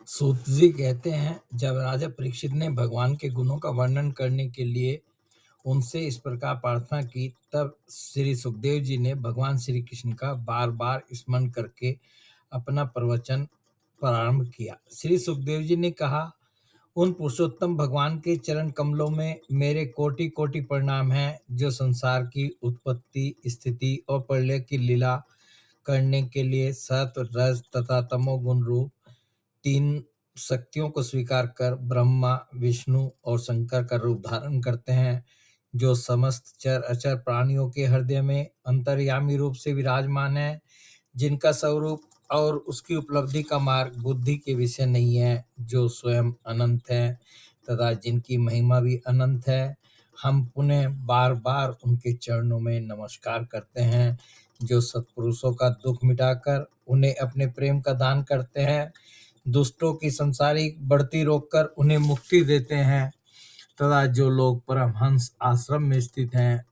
सूत जी कहते हैं, जब राजा परीक्षित ने भगवान के गुणों का वर्णन करने के लिए उनसे इस प्रकार प्रार्थना की, तब श्री सुखदेव जी ने भगवान श्री कृष्ण का बार बार स्मरण करके अपना प्रवचन प्रारंभ किया। श्री सुखदेव जी ने कहा, उन पुरुषोत्तम भगवान के चरण कमलों में मेरे कोटि कोटि प्रणाम हैं, जो संसार की उत्पत्ति, स्थिति और प्रलय की लीला करने के लिए सत्व, रज तथा तमोगुण रूप तीन शक्तियों को स्वीकार कर ब्रह्मा, विष्णु और शंकर का रूप धारण करते हैं, जो समस्त चर अचर प्राणियों के हृदय में अंतर्यामी रूप से विराजमान है, जिनका स्वरूप और उसकी उपलब्धि का मार्ग बुद्धि के विषय नहीं है, जो स्वयं अनंत है तथा जिनकी महिमा भी अनंत है। हम पुनः बार बार उनके चरणों में नमस्कार करते हैं, जो सत्पुरुषों का दुख मिटाकर उन्हें अपने प्रेम का दान करते हैं, दुष्टों की संसारिक बढ़ती रोककर उन्हें मुक्ति देते हैं तथा जो लोग परमहंस आश्रम में स्थित हैं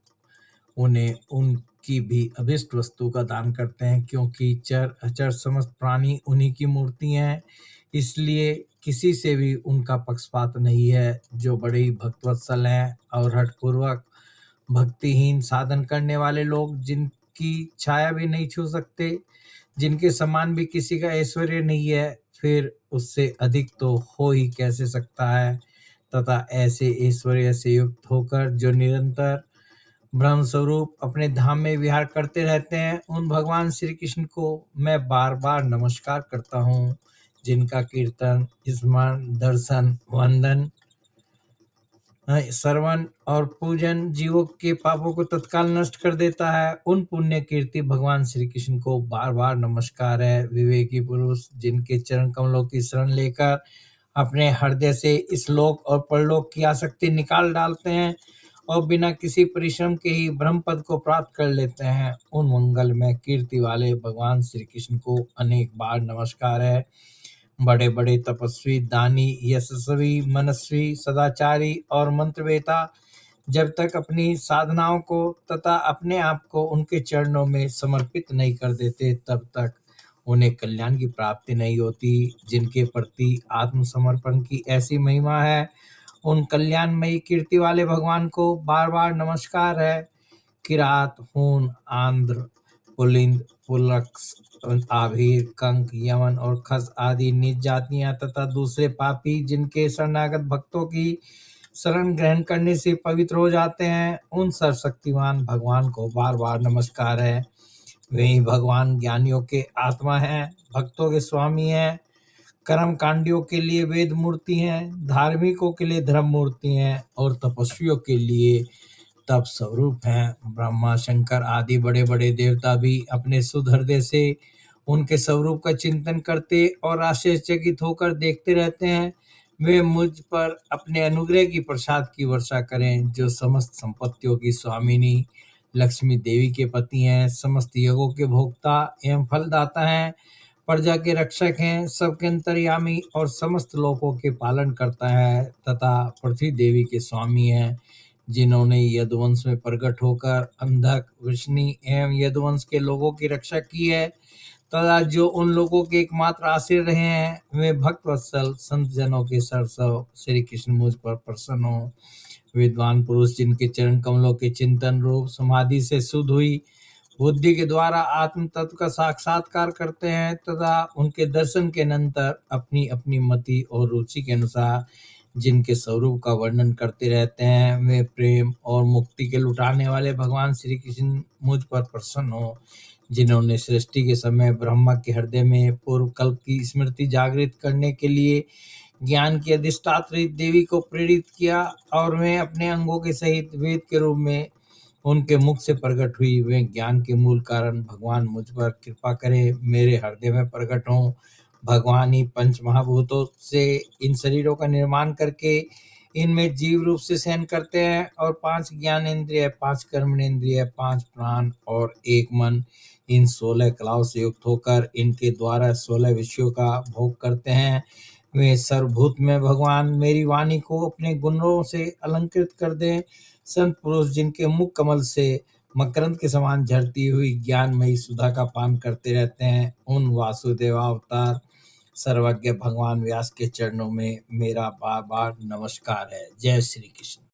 उन्हें उनकी भी अभिष्ट वस्तु का दान करते हैं, क्योंकि चर अचर समस्त प्राणी उन्हीं की मूर्ति हैं, इसलिए किसी से भी उनका पक्षपात नहीं है। जो बड़े ही भक्तवत्सल हैं और हठपूर्वक भक्तिहीन साधन करने वाले लोग, जिनकी छाया भी नहीं छू सकते, जिनके समान भी किसी का ऐश्वर्य नहीं है, फिर उससे अधिक तो हो ही कैसे सकता है। तथा ऐसे ऐश्वर्य से युक्त होकर जो निरंतर ब्रह्म स्वरूप अपने धाम में विहार करते रहते हैं, उन भगवान श्री कृष्ण को मैं बार बार नमस्कार करता हूँ, जिनका कीर्तन, स्मरण, दर्शन, वंदन, श्रवण और पूजन जीवों के पापों को तत्काल नष्ट कर देता है। उन पुण्य कीर्ति भगवान श्री कृष्ण को बार बार नमस्कार है। विवेकी पुरुष जिनके चरण कमलों की शरण लेकर अपने हृदय से इस लोक और परलोक की आसक्ति निकाल डालते हैं और बिना किसी परिश्रम के ही ब्रह्म पद को प्राप्त कर लेते हैं, उन मंगलमय कीर्ति वाले भगवान श्री कृष्ण को अनेक बार नमस्कार है। बड़े बड़े तपस्वी, दानी, यशस्वी, मनस्वी, सदाचारी और मंत्रवेता जब तक अपनी साधनाओं को तथा अपने आप को उनके चरणों में समर्पित नहीं कर देते, तब तक उन्हें कल्याण की प्राप्ति नहीं होती। जिनके प्रति आत्मसमर्पण की ऐसी महिमा है, उन कल्याणमयी कीर्ति वाले भगवान को बार बार नमस्कार है। किरात, हून, आंध्र, पुलिंद, पुलक्ष, आभीर, कंक, यमन और खस आदि नीच जातियां तथा दूसरे पापी जिनके शरणागत भक्तों की शरण ग्रहण करने से पवित्र हो जाते हैं, उन सर्वशक्तिमान भगवान को बार बार नमस्कार है। वही भगवान ज्ञानियों के आत्मा हैं, भक्तों के स्वामी हैं, कर्म कांडियों के लिए वेद मूर्ति हैं, धार्मिकों के लिए धर्म मूर्ति हैं और तपस्वियों के लिए तप स्वरूप हैं। ब्रह्मा, शंकर आदि बड़े बड़े देवता भी अपने शुद्ध हृदय से उनके स्वरूप का चिंतन करते और आश्चर्यचकित होकर देखते रहते हैं। वे मुझ पर अपने अनुग्रह की प्रसाद की वर्षा करें, जो समस्त संपत्तियों की स्वामिनी लक्ष्मी देवी के पति हैं, समस्त योगों के भोक्ता एवं फलदाता हैं, प्रजा के रक्षक हैं, सबके अंतर्यामी और समस्त लोकों के पालन करता है तथा पृथ्वी देवी के स्वामी हैं, जिन्होंने यदुवंश में प्रकट होकर अंधक, वृष्णि एवं यदुवंश के लोगों की रक्षा की है तथा जो उन लोगों के एकमात्र आश्रय रहे हैं, वे भक्त वत्सल संत जनों के सरसव श्री कृष्ण मुझ पर प्रसन्न हो। विद्वान पुरुष जिनके चरण कमलों के चिंतन रूप समाधि से शुद्ध हुई बुद्धि के द्वारा आत्म तत्व का साक्षात्कार करते हैं तथा उनके दर्शन के अनंतर अपनी अपनी मति और रुचि के अनुसार जिनके स्वरूप का वर्णन करते रहते हैं, वे प्रेम और मुक्ति के लुटाने वाले भगवान श्री कृष्ण मुझ पर प्रसन्न हो। जिन्होंने सृष्टि के समय ब्रह्मा के हृदय में पूर्व कल्प की स्मृति जागृत करने के लिए ज्ञान की अधिष्ठात्री देवी को प्रेरित किया और वे अपने अंगों के सहित वेद के रूप में उनके मुख से प्रकट हुई, वे ज्ञान के मूल कारण भगवान मुझ पर कृपा करें, मेरे हृदय में प्रकट हों। भगवान ही पंच महाभूतों से इन शरीरों का निर्माण करके इनमें जीव रूप से शयन करते हैं और 5 ज्ञानेंद्रिय, 5 कर्मेंद्रिय, 5 प्राण और 1 मन इन 16 कलाओं से युक्त होकर इनके द्वारा 16 विषयों का भोग करते हैं। वे सर्वभूत में भगवान मेरी वाणी को अपने गुणों से अलंकृत कर दें। संत पुरुष जिनके मुख कमल से मकरंद के समान झरती हुई ज्ञानमयी सुधा का पान करते रहते हैं, उन वासुदेव अवतार सर्वज्ञ भगवान व्यास के चरणों में मेरा बार बार नमस्कार है। जय श्री कृष्ण।